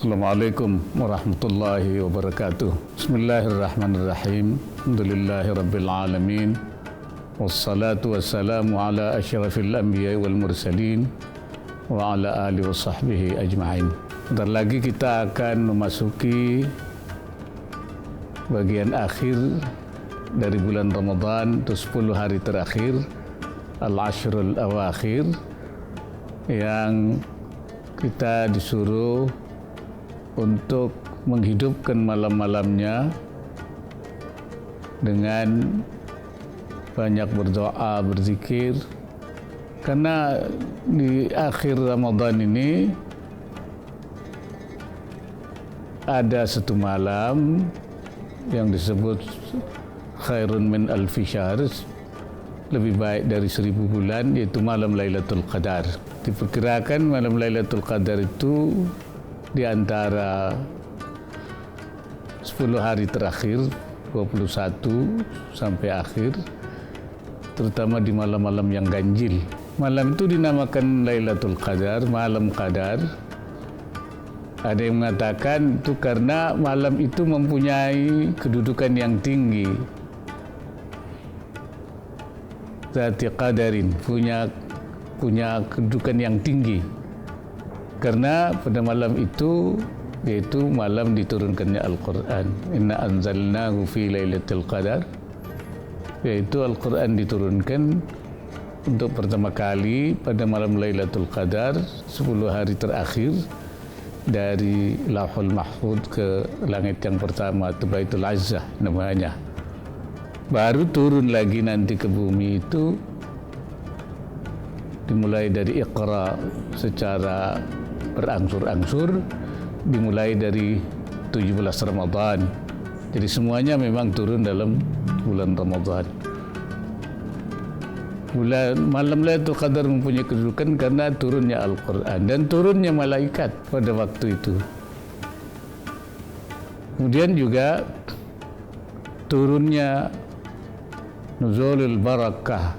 Assalamualaikum warahmatullahi wabarakatuh. Bismillahirrahmanirrahim. Alhamdulillahi rabbil alamin. Wassalatu wassalamu ala asyrafil anbiya wal mursalin wa ala alihi wa sahbihi ajma'in. Bentar lagi kita akan memasuki bagian akhir dari bulan Ramadan, itu 10 hari terakhir, al-ashrul awakhir, yang kita disuruh untuk menghidupkan malam-malamnya dengan banyak berdoa, berzikir, karena di akhir Ramadan ini ada satu malam yang disebut khairun min alfi syahr, lebih baik dari 1000 bulan, yaitu malam Lailatul Qadar. Diperkirakan malam Lailatul Qadar itu di antara 10 hari terakhir, 21 sampai akhir, terutama di malam-malam yang ganjil. Malam itu dinamakan Lailatul Qadar, malam Qadar. Ada yang mengatakan itu karena malam itu mempunyai kedudukan yang tinggi, zati qadarin, punya kedudukan yang tinggi, karena pada malam itu, yaitu malam diturunkannya Al-Quran. Inna anzalnahu fi lailatul qadar, yaitu Al-Quran diturunkan untuk pertama kali pada malam Lailatul Qadar, 10 hari terakhir dari Lauhul Mahfuz ke langit yang pertama, itu Baitul Azzah namanya. Baru turun lagi nanti ke bumi itu dimulai dari Iqra secara berangsur-angsur, dimulai dari 17 Ramadan. Jadi semuanya memang turun dalam bulan Ramadan. Malam Lailatul Qadar mempunyai kedudukan karena turunnya Al-Quran dan turunnya malaikat pada waktu itu. Kemudian juga turunnya nuzulul barakah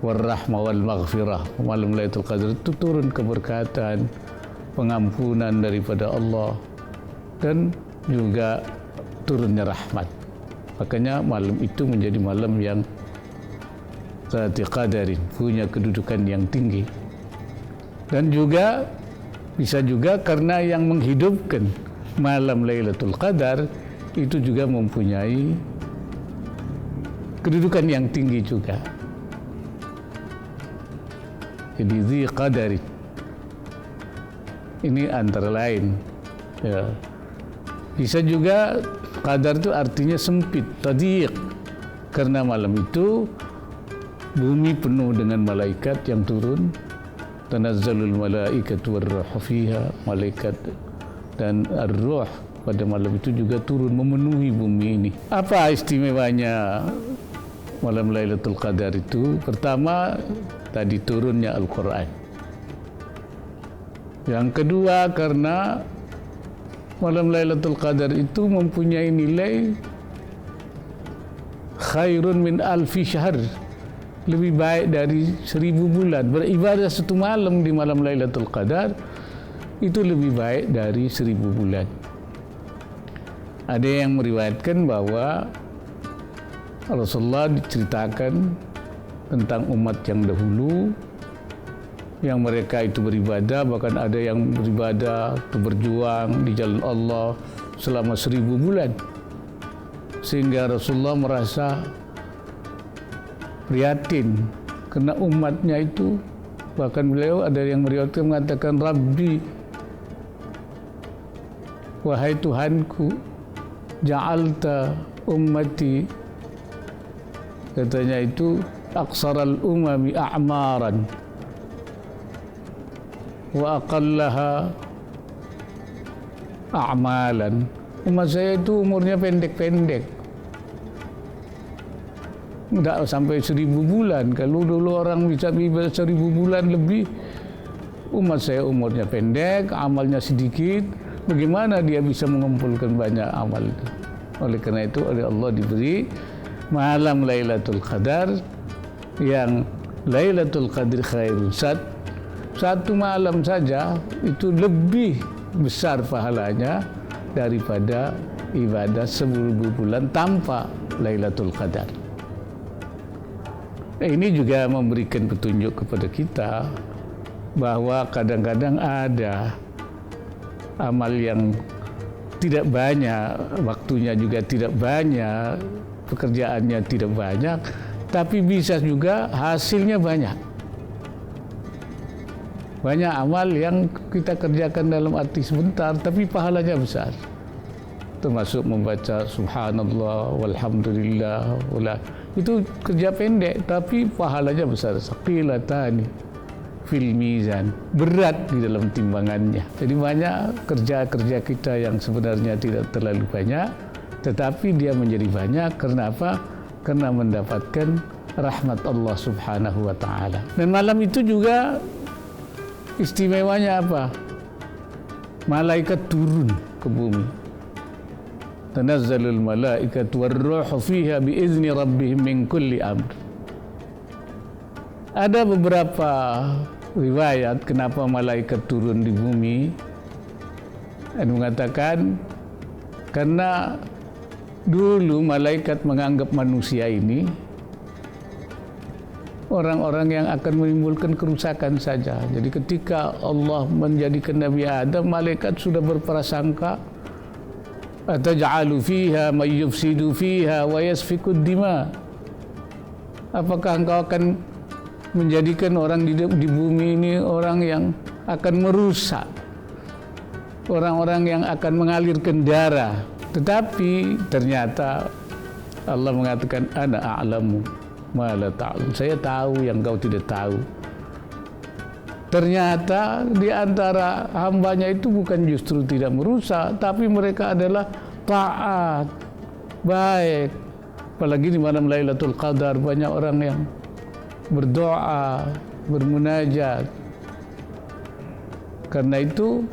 warahmah wal maghfirah. Malam Lailatul Qadar itu turun keberkatan, pengampunan daripada Allah, dan juga turunnya rahmat. Makanya malam itu menjadi malam yang zati qadarin, punya kedudukan yang tinggi. Dan juga bisa juga karena yang menghidupkan malam Lailatul Qadar itu juga mempunyai kedudukan yang tinggi juga. Jadi zi qadarin ini antara lain, ya. Bisa juga qadar itu artinya sempit, tadiq, karena malam itu bumi penuh dengan malaikat yang turun. Tanazzalul malaikatu warruhu fiha, malaikat dan ar-ruh pada malam itu juga turun memenuhi bumi ini. Apa istimewanya malam Lailatul Qadar itu? Pertama, tadi turunnya Al-Quran. Yang kedua, karena malam Lailatul Qadar itu mempunyai nilai khairun min alfi syahr, lebih baik dari 1000 bulan. Beribadah satu malam di malam Lailatul Qadar itu lebih baik dari 1000 bulan. Ada yang meriwayatkan bahwa Rasulullah diceritakan tentang umat yang dahulu, yang mereka itu beribadah, bahkan ada yang beribadah itu berjuang di jalan Allah selama 1000 bulan, sehingga Rasulullah merasa prihatin karena umatnya itu, bahkan beliau ada yang meriwayatkan mengatakan, Rabbi, wahai Tuhanku, ja'alta ummati, katanya itu, aqsaral umami a'maran wa aqallaha a'malan. Umat saya itu umurnya pendek-pendek, tidak sampai 1000 bulan. Kalau dulu orang bisa 1000 bulan lebih, umat saya umurnya pendek, amalnya sedikit. Bagaimana dia bisa mengumpulkan banyak amal itu? Oleh karena itu, oleh Allah diberi malam Lailatul Qadar, yang Lailatul Qadar khairun, satu malam saja itu lebih besar pahalanya daripada ibadah 1000 bulan tanpa Lailatul Qadar. Ini juga memberikan petunjuk kepada kita bahwa kadang-kadang ada amal yang tidak banyak, waktunya juga tidak banyak, pekerjaannya tidak banyak, tapi bisa juga hasilnya banyak. Banyak amal yang kita kerjakan dalam arti sebentar, tapi pahalanya besar. Termasuk membaca subhanallah, walhamdulillah, itu kerja pendek, tapi pahalanya besar. Saqilatani fil mizan, berat di dalam timbangannya. Jadi banyak kerja-kerja kita yang sebenarnya tidak terlalu banyak, tetapi dia menjadi banyak. Karena apa? Karena mendapatkan rahmat Allah Subhanahu wa ta'ala. Dan malam itu juga istimewanya apa? Malaikat turun ke bumi. Tanazzalul malaikatu warruhu fiha biizni rabbihim min kulli amr. Ada beberapa riwayat kenapa malaikat turun di bumi, dan mengatakan karena dulu malaikat menganggap manusia ini orang-orang yang akan menimbulkan kerusakan saja. Jadi ketika Allah menjadikan Nabi Adam, malaikat sudah berprasangka, ataj'alu fiha may yufsidu fiha wa yasfikud dima. Apakah engkau akan menjadikan orang di bumi ini orang yang akan merusak, orang-orang yang akan mengalirkan darah? Tetapi ternyata Allah mengatakan, ana a'lamu ma la ta'lam. Saya tahu yang kau tidak tahu. Ternyata di antara hambanya itu bukan justru tidak merusak, tapi mereka adalah taat, baik. Apalagi di malam Lailatul Qadar banyak orang yang berdoa, bermunajat. Karena itu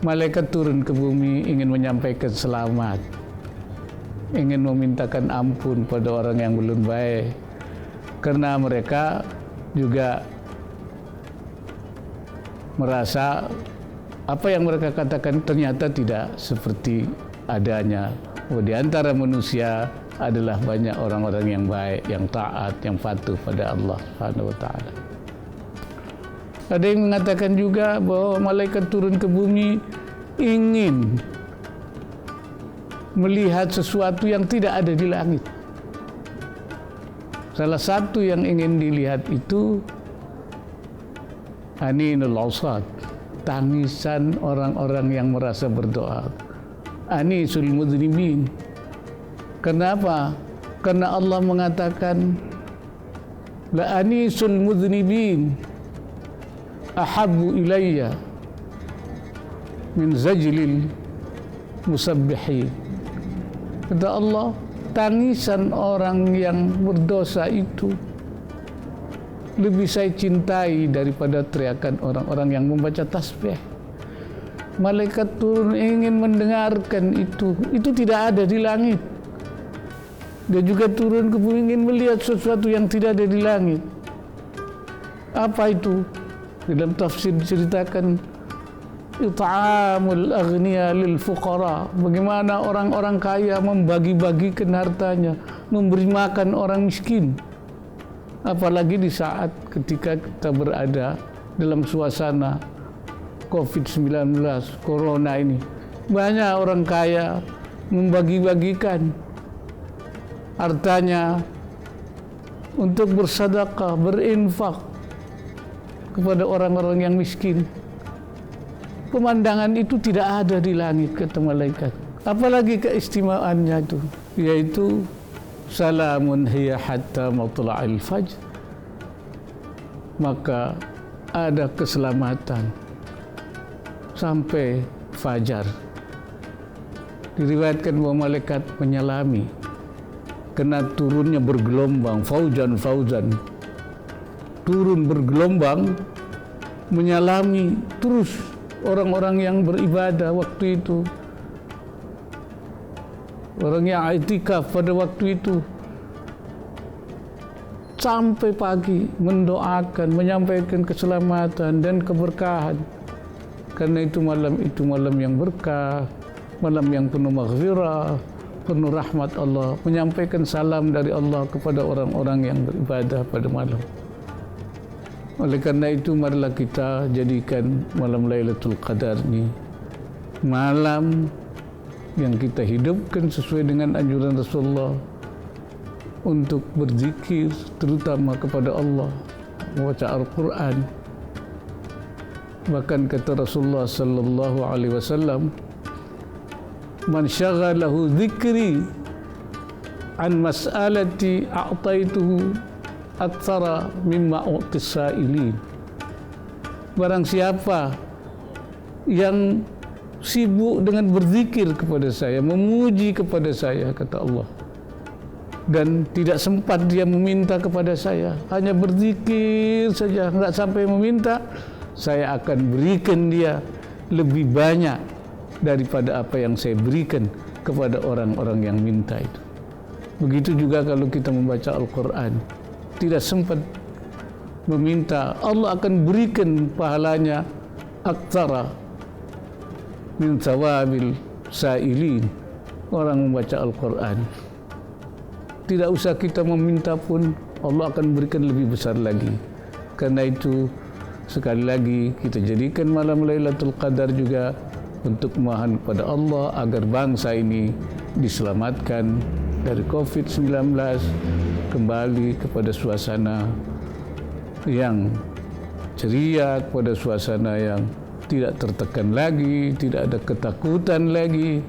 malaikat turun ke bumi ingin menyampaikan selamat, ingin memintakan ampun pada orang yang belum baik, karena mereka juga merasa apa yang mereka katakan ternyata tidak seperti adanya. Oh, di antara manusia adalah banyak orang-orang yang baik, yang taat, yang patuh pada Allah Subhanahu wa ta'ala. Ada yang mengatakan juga bahwa malaikat turun ke bumi ingin melihat sesuatu yang tidak ada di langit. Salah satu yang ingin dilihat itu aninul ausad, tangisan orang-orang yang merasa berdoa. Anisul mudznibin. Kenapa? Karena Allah mengatakan la anisul mudznibin ahabbu ilayya min zajlil musabbihin. Kata Allah, tangisan orang yang berdosa itu lebih saya cintai daripada teriakan orang-orang yang membaca tasbih. Malaikat turun ingin mendengarkan itu. Itu tidak ada di langit. Dia juga turun ke bumi ingin melihat sesuatu yang tidak ada di langit. Apa itu? Dalam tafsir diceritakan it'amul aghniya lil fuqara. Bagaimana orang-orang kaya membagi-bagikan hartanya, memberi makan orang miskin. Apalagi di saat ketika kita berada dalam suasana COVID-19, Corona ini. Banyak orang kaya membagi-bagikan hartanya untuk bersedekah, berinfak kepada orang-orang yang miskin. Pemandangan itu tidak ada di langit, kata malaikat. Apalagi keistimewaannya itu, yaitu salamun hiya hatta matla'il fajr. Maka ada keselamatan sampai fajar. Diriwayatkan bahwa malaikat menyelami kena turunnya bergelombang, fauzan, turun bergelombang, menyalami terus orang-orang yang beribadah waktu itu, orang yang i'tikaf pada waktu itu, sampai pagi mendoakan, menyampaikan keselamatan dan keberkahan. Karena itu malam yang berkah, malam yang penuh maghfirah, penuh rahmat Allah, menyampaikan salam dari Allah kepada orang-orang yang beribadah pada malam. Oleh karena itu, marilah kita jadikan malam Lailatul Qadar ini malam yang kita hidupkan sesuai dengan anjuran Rasulullah untuk berzikir, terutama kepada Allah, membaca Al-Quran. Bahkan kata Rasulullah sallallahu alaihi wasallam, "Man syaghalahu dzikri an mas'alati a'taituhu aktsara mimma u'tis sa'ilin." Barang siapa yang sibuk dengan berzikir kepada saya, memuji kepada saya, kata Allah, dan tidak sempat dia meminta kepada saya, hanya berzikir saja, enggak sampai meminta, saya akan berikan dia lebih banyak daripada apa yang saya berikan kepada orang-orang yang minta itu. Begitu juga kalau kita membaca Al-Quran, tidak sempat meminta, Allah akan berikan pahalanya aktsara min thawabil sa'ilin, orang membaca Al-Quran. Tidak usah kita meminta pun, Allah akan berikan lebih besar lagi. Karena itu, sekali lagi kita jadikan malam Lailatul Qadar juga untuk memohon kepada Allah agar bangsa ini diselamatkan dari COVID-19, kembali kepada suasana yang ceria, kepada suasana yang tidak tertekan lagi, tidak ada ketakutan lagi,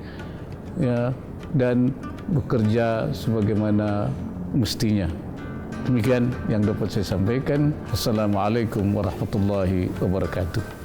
ya, dan bekerja sebagaimana mestinya. Demikian yang dapat saya sampaikan. Assalamualaikum warahmatullahi wabarakatuh.